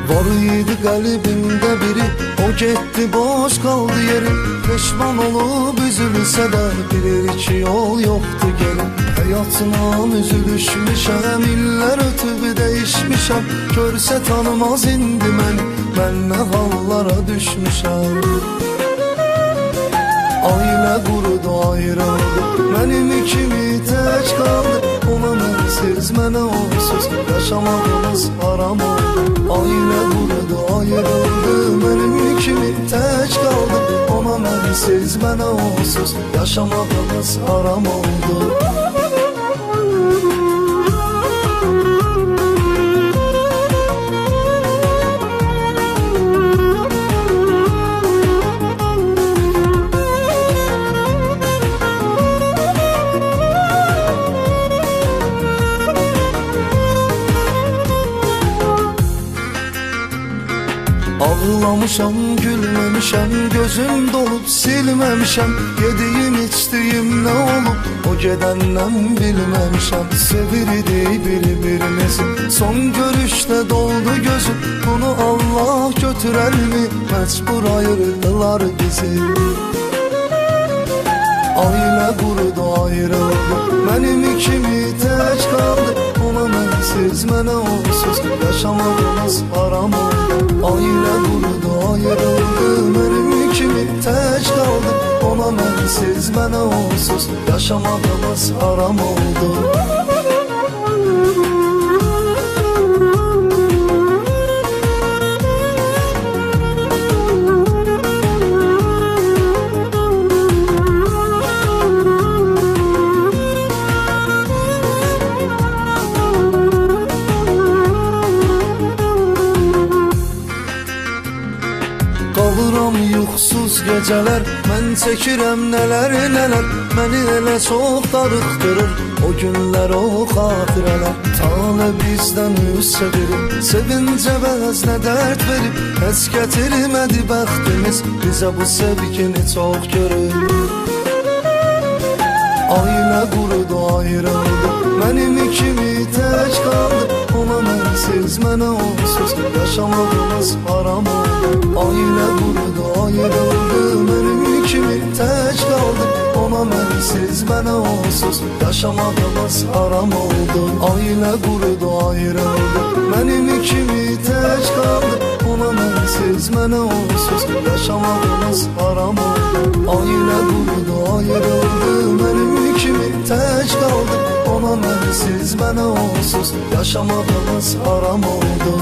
Var idi qəlbimdə biri, o getdi boş qaldı yeri. Peşman olub üzülsə də bilir ki yol yoxdur geri. Həyatından üzülüşmüşəm, illər ötüb dəyişmişəm. Görsə tanımaz indi məni, mən nə hallara düşmüşəm. Ailə qurudu, ayrıldı, mənim kimi tək qaldı. Ona mənsiz, mənə onsuz yaşamağımız haram oldu. Ailə qurudu, ayrıldı, mənim kimi tək qaldı. Ona mənsiz, mənə onsuz yaşamağımız haram oldu. Ağlamışam, gülmemişəm, gözüm dolub silmemişəm. Yediyim, içdiyim nə olub, o gedəndən bilməmişəm. Sevirdik bir-birimizi, son görüşdə doldu gözüm. Bunu Allah götürərmi, məcbur ayırdılar bizi. Ailə qurudu, ayrıldı, mənim kimi tək qaldı. Ona mənsiz, mənə onsuz yaşamağımız haram oldu. Ailə qurudu, ayrıldı, mənim kimi tək qaldı. Ona mənsiz, mənə onsuz yaşamağımız haram oldu. Qalıram yuxsuz gecələr, mən çəkirəm nələr nələr. Məni elə çox darıxdırır o günlər, o xatirələr. Tale bizdən üz çevirib, sevincə vəznə dərd verib. Heç gətirmədi bəxtimiz, bizə bu sevgini çox görür. Ailə qurudu, ayrıldı, mənim kimi tək qaldı. Ona mənsiz, mənə onsuz yaşamağımız haram oldu. Ailə qurudu, ayrıldı, mənim kimi tək qaldı. Ona mənsiz, mənə onsuz yaşamağımız haram oldu. Ailə qurudu, ayrıldı, mənim kimi tək qaldı. Ona mənsiz, mənə onsuz yaşamağımız haram oldu. Ailə qurudu, ayrıldı, mənim kimi tək qaldı. Ona mənsiz, mənə onsuz yaşamağımız haram oldu.